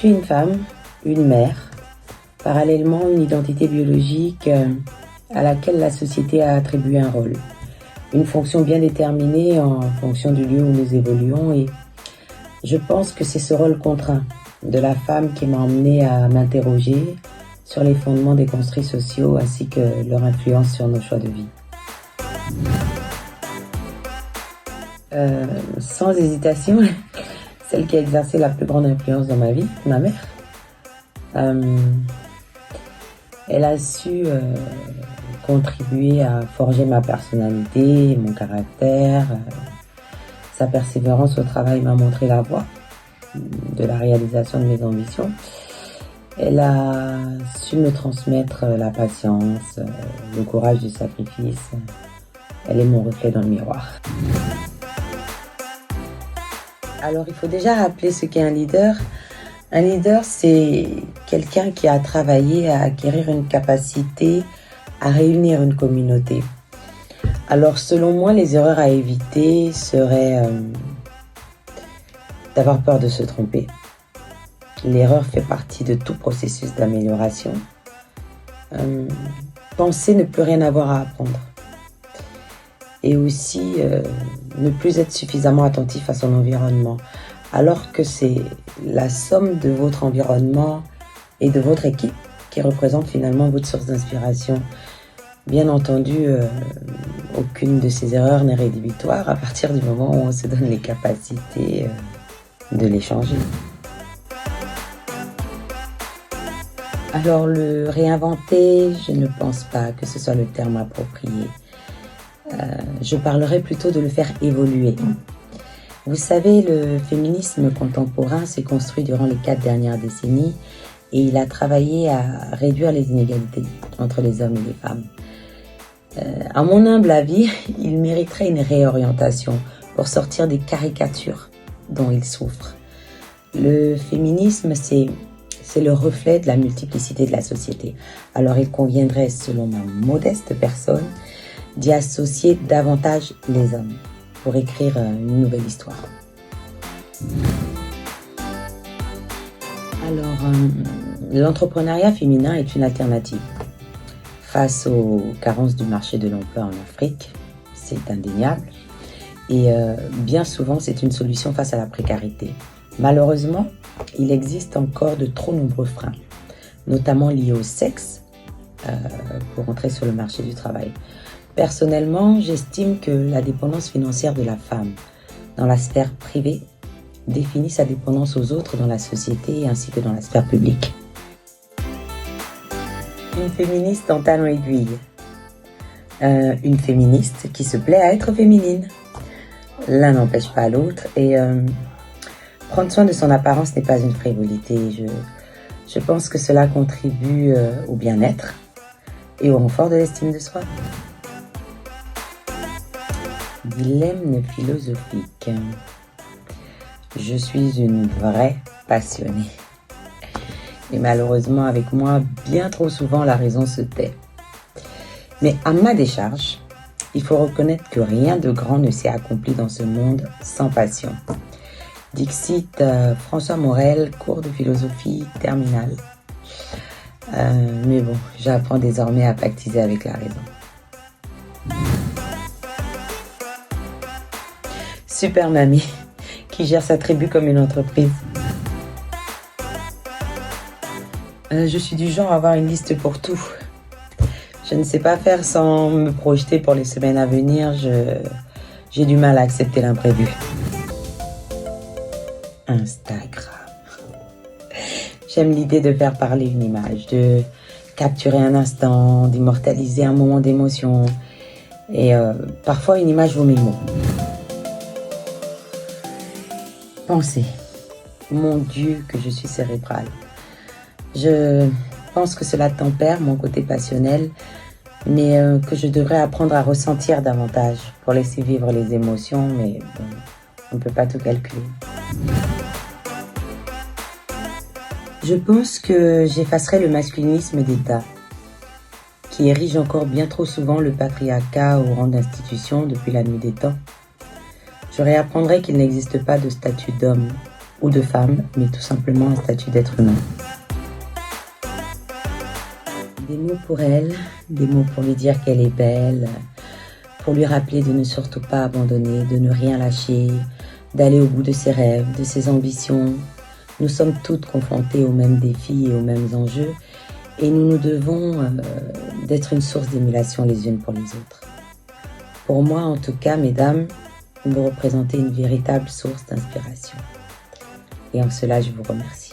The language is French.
suis une femme, une mère, parallèlement une identité biologique à laquelle la société a attribué un rôle. Une fonction bien déterminée en fonction du lieu où nous évoluons, et je pense que c'est ce rôle contraint de la femme qui m'a emmenée à m'interroger sur les fondements des construits sociaux ainsi que leur influence sur nos choix de vie. Sans hésitation, celle qui a exercé la plus grande influence dans ma vie, ma mère. Elle a su contribuer à forger ma personnalité, mon caractère. Sa persévérance au travail m'a montré la voie de la réalisation de mes ambitions. Elle a su me transmettre la patience, le courage du sacrifice. Elle est mon reflet dans le miroir. Alors, il faut déjà rappeler ce qu'est un leader. Un leader, c'est quelqu'un qui a travaillé à acquérir une capacité à réunir une communauté. Alors, selon moi, les erreurs à éviter seraient d'avoir peur de se tromper. L'erreur fait partie de tout processus d'amélioration. Penser ne plus rien avoir à apprendre. Et aussi ne plus être suffisamment attentif à son environnement. Alors que c'est la somme de votre environnement et de votre équipe qui représente finalement votre source d'inspiration. Bien entendu, aucune de ces erreurs n'est rédhibitoire à partir du moment où on se donne les capacités de les changer. Alors, le réinventer, je ne pense pas que ce soit le terme approprié. Je parlerai plutôt de le faire évoluer. Vous savez, le féminisme contemporain s'est construit durant les 4 dernières décennies et il a travaillé à réduire les inégalités entre les hommes et les femmes. À mon humble avis, il mériterait une réorientation pour sortir des caricatures dont il souffre. Le féminisme, c'est le reflet de la multiplicité de la société. Alors il conviendrait, selon ma modeste personne, d'y associer davantage les hommes pour écrire une nouvelle histoire. Alors, l'entrepreneuriat féminin est une alternative. Face aux carences du marché de l'emploi en Afrique, c'est indéniable. Et bien souvent, c'est une solution face à la précarité. Malheureusement, il existe encore de trop nombreux freins, notamment liés au sexe, pour entrer sur le marché du travail. Personnellement, j'estime que la dépendance financière de la femme dans la sphère privée définit sa dépendance aux autres dans la société ainsi que dans la sphère publique. Une féministe en talons aiguilles. Une féministe qui se plaît à être féminine. L'un n'empêche pas l'autre et prendre soin de son apparence n'est pas une frivolité. Je pense que cela contribue au bien-être et au renfort de l'estime de soi. Dilemme philosophique. Je suis une vraie passionnée. Et malheureusement, avec moi, bien trop souvent, la raison se tait. Mais à ma décharge, il faut reconnaître que rien de grand ne s'est accompli dans ce monde sans passion. Dixit François Morel, cours de philosophie terminale. Mais bon, j'apprends désormais à pactiser avec la raison. Super mamie, qui gère sa tribu comme une entreprise. Je suis du genre à avoir une liste pour tout. Je ne sais pas faire sans me projeter pour les semaines à venir. J'ai du mal à accepter l'imprévu. Instagram. J'aime l'idée de faire parler une image, de capturer un instant, d'immortaliser un moment d'émotion. Et parfois, une image vaut 1000 mots. Pensez. Mon Dieu, que je suis cérébrale. Je pense que cela tempère mon côté passionnel, mais que je devrais apprendre à ressentir davantage pour laisser vivre les émotions, mais bon, on ne peut pas tout calculer. Je pense que j'effacerai le masculinisme d'État, qui érige encore bien trop souvent le patriarcat au rang d'institution depuis la nuit des temps. Je réapprendrai qu'il n'existe pas de statut d'homme, ou de femme, mais tout simplement un statut d'être humain. Des mots pour elle, des mots pour lui dire qu'elle est belle, pour lui rappeler de ne surtout pas abandonner, de ne rien lâcher, d'aller au bout de ses rêves, de ses ambitions. Nous sommes toutes confrontées aux mêmes défis et aux mêmes enjeux et nous nous devons d'être une source d'émulation les unes pour les autres. Pour moi, en tout cas, mesdames, vous me représentez une véritable source d'inspiration. Et en cela, je vous remercie.